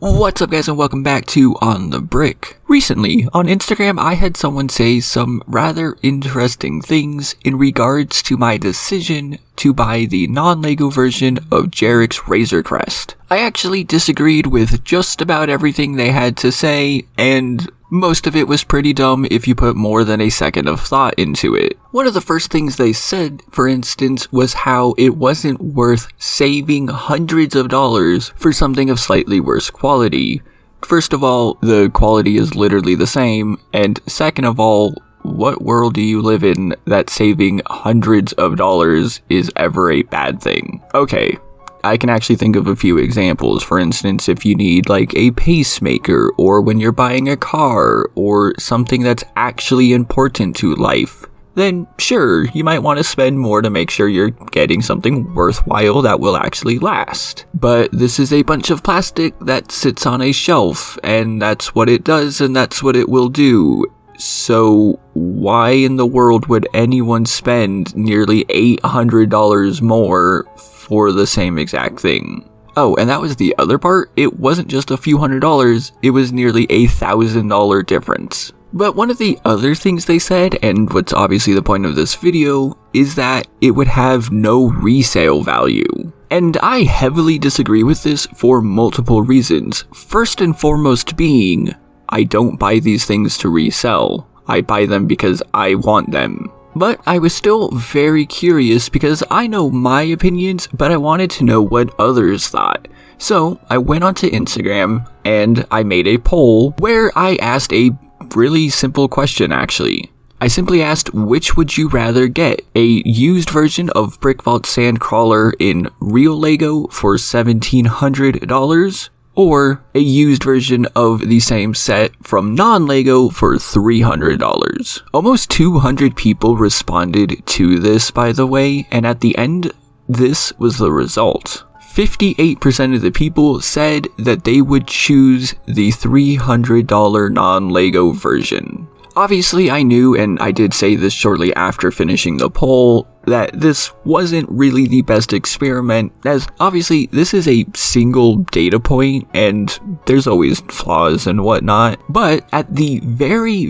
What's up guys and welcome back to On The Brick. Recently, on Instagram I had someone say some rather interesting things in regards to my decision to buy the non-LEGO version of Jarek's Razor Crest. I actually disagreed with just about everything they had to say, and most of it was pretty dumb if you put more than a second of thought into it. One of the first things they said, for instance, was how it wasn't worth saving hundreds of dollars for something of slightly worse quality. First of all, the quality is literally the same, and second of all, what world do you live in that saving hundreds of dollars is ever a bad thing? Okay, I can actually think of a few examples. For instance, if you need like a pacemaker, or when you're buying a car, or something that's actually important to life, then sure, you might want to spend more to make sure you're getting something worthwhile that will actually last. But this is a bunch of plastic that sits on a shelf, and that's what it does, and that's what it will do. So why in the world would anyone spend nearly $800 more for the same exact thing? Oh, and that was the other part. It wasn't just a few $100s, it was nearly $1,000 difference. But one of the other things they said, and what's obviously the point of this video, is that it would have no resale value. And I heavily disagree with this for multiple reasons. First and foremost being, I don't buy these things to resell. I buy them because I want them. But I was still very curious because I know my opinions, but I wanted to know what others thought. So I went onto Instagram and I made a poll where I asked a really simple question actually. I simply asked, which would you rather get? A used version of Brick Vault Sandcrawler in real LEGO for $1,700? Or a used version of the same set from non-LEGO for $300. Almost 200 people responded to this, by the way, and at the end, this was the result. 58% of the people said that they would choose the $300 non-LEGO version. Obviously, I knew, and I did say this shortly after finishing the poll, that this wasn't really the best experiment, as obviously this is a single data point and there's always flaws and whatnot, but at the very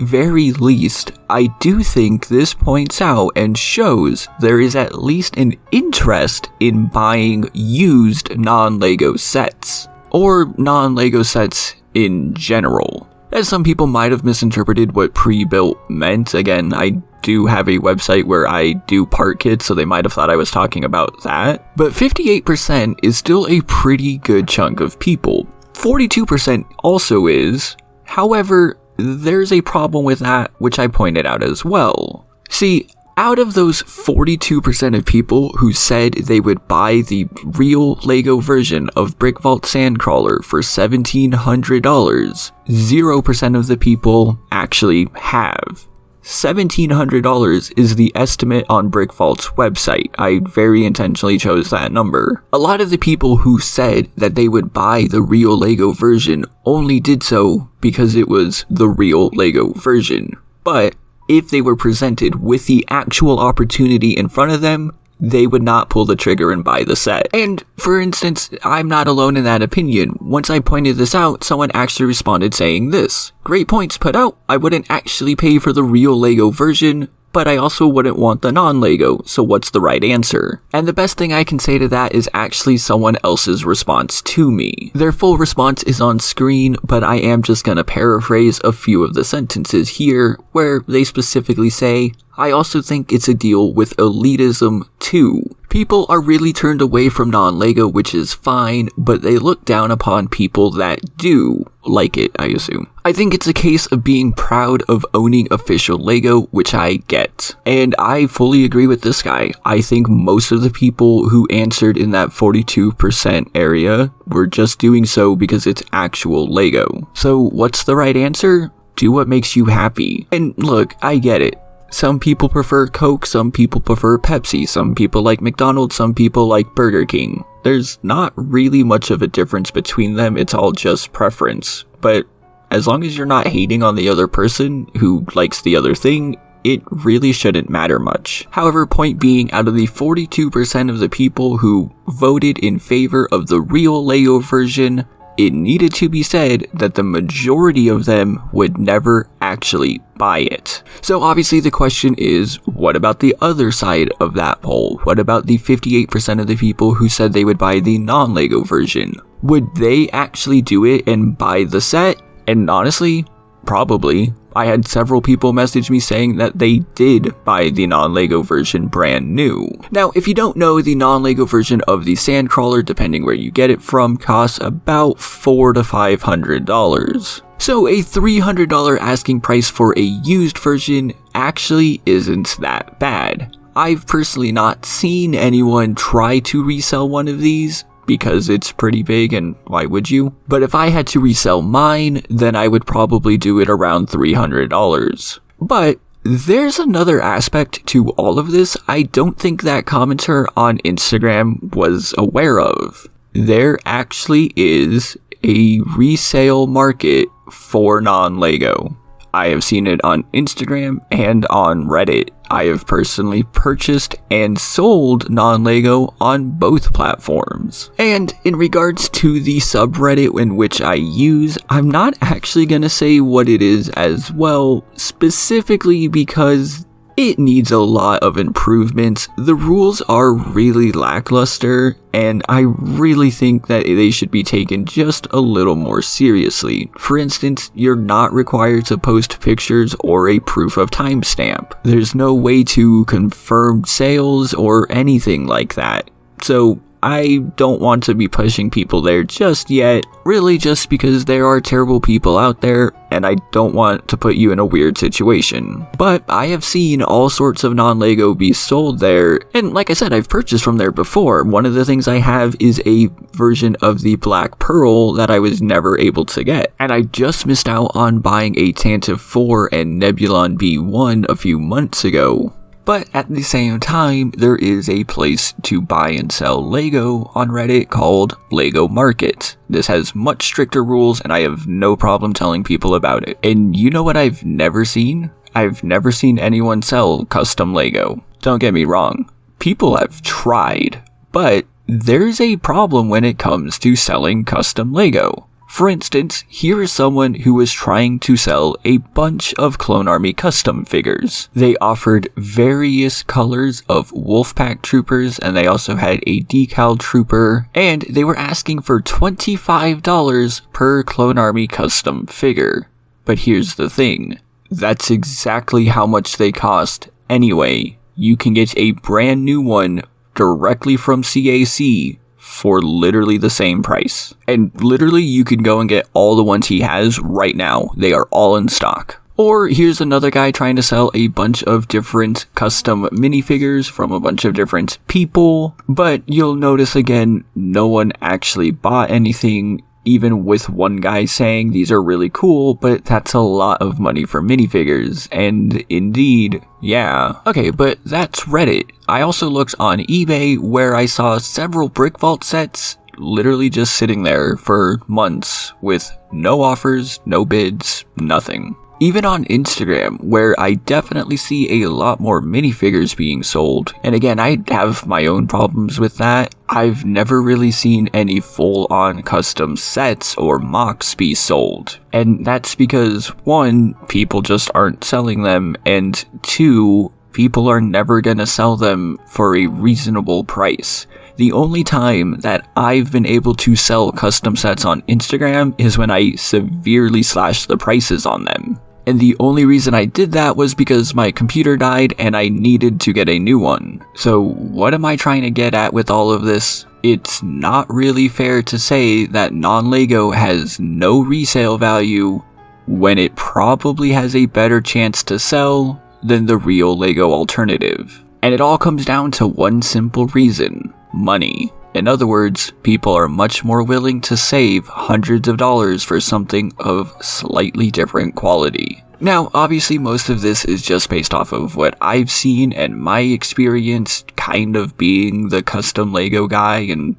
least, I do think this points out and shows there is at least an interest in buying used non-LEGO sets, or non-LEGO sets in general. As some people might have misinterpreted what pre-built meant. Again, I do have a website where I do part kits, so they might have thought I was talking about that. But 58% is still a pretty good chunk of people. 42% also is. However, there's a problem with that, which I pointed out as well. See, out of those 42% of people who said they would buy the real LEGO version of Brick Vault Sandcrawler for $1,700, 0% of the people actually have. $1,700 is the estimate on Brick Vault's website. I very intentionally chose that number. A lot of the people who said that they would buy the real LEGO version only did so because it was the real LEGO version. But if they were presented with the actual opportunity in front of them, they would not pull the trigger and buy the set. And, for instance, I'm not alone in that opinion. Once I pointed this out, someone actually responded saying this: "Great points put out. I wouldn't actually pay for the real LEGO version, but I also wouldn't want the non-LEGO, so what's the right answer?" And the best thing I can say to that is actually someone else's response to me. Their full response is on screen, but I am just gonna paraphrase a few of the sentences here, where they specifically say, "I also think it's a deal with elitism too. People are really turned away from non-LEGO, which is fine, but they look down upon people that do like it, I assume. I think it's a case of being proud of owning official LEGO, which I get." And I fully agree with this guy. I think most of the people who answered in that 42% area were just doing so because it's actual LEGO. So what's the right answer? Do what makes you happy. And look, I get it. Some people prefer Coke, some people prefer Pepsi, some people like McDonald's, some people like Burger King. There's not really much of a difference between them, it's all just preference. But as long as you're not hating on the other person who likes the other thing, it really shouldn't matter much. However, point being, out of the 42% of the people who voted in favor of the real LEGO version, it needed to be said that the majority of them would never actually buy it. So obviously the question is, what about the other side of that poll? What about the 58% of the people who said they would buy the non-Lego version? Would they actually do it and buy the set? And honestly, probably. I had several people message me saying that they did buy the non-Lego version brand new. Now, if you don't know, the non-Lego version of the sandcrawler, depending where you get it from, costs about $400 to $500. So a $300 asking price for a used version actually isn't that bad. I've personally not seen anyone try to resell one of these, because it's pretty big and why would you? But if I had to resell mine, then I would probably do it around $300. But there's another aspect to all of this I don't think that commenter on Instagram was aware of. There actually is a resale market for non-Lego. I have seen it on Instagram and on Reddit. I have personally purchased and sold non-Lego on both platforms. And in regards to the subreddit in which I use, I'm not actually going to say what it is as well, specifically because it needs a lot of improvements. The rules are really lackluster, and I really think that they should be taken just a little more seriously. For instance, you're not required to post pictures or a proof of timestamp. There's no way to confirm sales or anything like that. So I don't want to be pushing people there just yet, really just because there are terrible people out there and I don't want to put you in a weird situation. But I have seen all sorts of non-Lego be sold there, and like I said, I've purchased from there before. One of the things I have is a version of the Black Pearl that I was never able to get, and I just missed out on buying a Tantive 4 and Nebulon B1 a few months ago. But at the same time, there is a place to buy and sell Lego on Reddit called Lego Market. This has much stricter rules and I have no problem telling people about it. And you know what I've never seen? I've never seen anyone sell custom Lego. Don't get me wrong. People have tried, but there's a problem when it comes to selling custom Lego. For instance, here is someone who was trying to sell a bunch of Clone Army custom figures. They offered various colors of Wolfpack troopers, and they also had a decal trooper, and they were asking for $25 per Clone Army custom figure. But here's the thing, that's exactly how much they cost anyway. You can get a brand new one directly from CAC for literally the same price. And literally you can go and get all the ones he has right now. They are all in stock. Or here's another guy trying to sell a bunch of different custom minifigures from a bunch of different people. But you'll notice again, no one actually bought anything, even with one guy saying these are really cool, but that's a lot of money for minifigures. And indeed, yeah. Okay, but that's Reddit. I also looked on eBay where I saw several Brick Vault sets literally just sitting there for months with no offers, no bids, nothing. Even on Instagram, where I definitely see a lot more minifigures being sold. And again, I have my own problems with that. I've never really seen any full-on custom sets or mocks be sold. And that's because, one, people just aren't selling them, and two, people are never gonna sell them for a reasonable price. The only time that I've been able to sell custom sets on Instagram is when I severely slashed the prices on them. And the only reason I did that was because my computer died and I needed to get a new one. So what am I trying to get at with all of this? It's not really fair to say that non-Lego has no resale value when it probably has a better chance to sell than the real Lego alternative. And it all comes down to one simple reason: money. In other words, people are much more willing to save hundreds of dollars for something of slightly different quality. Now, obviously most of this is just based off of what I've seen and my experience kind of being the custom Lego guy and,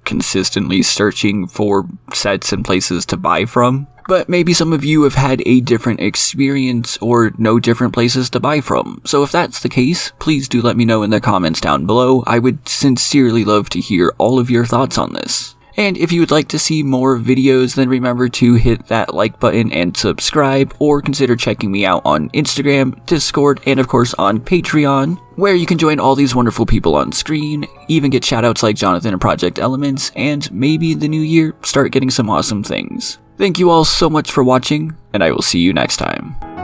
consistently searching for sets and places to buy from. But maybe some of you have had a different experience or know different places to buy from. So if that's the case, please do let me know in the comments down below. I would sincerely love to hear all of your thoughts on this. And if you would like to see more videos, then remember to hit that like button and subscribe, or consider checking me out on Instagram, Discord, and of course on Patreon, where you can join all these wonderful people on screen, even get shoutouts like Jonathan and Project Elements, and maybe in the new year, start getting some awesome things. Thank you all so much for watching, and I will see you next time.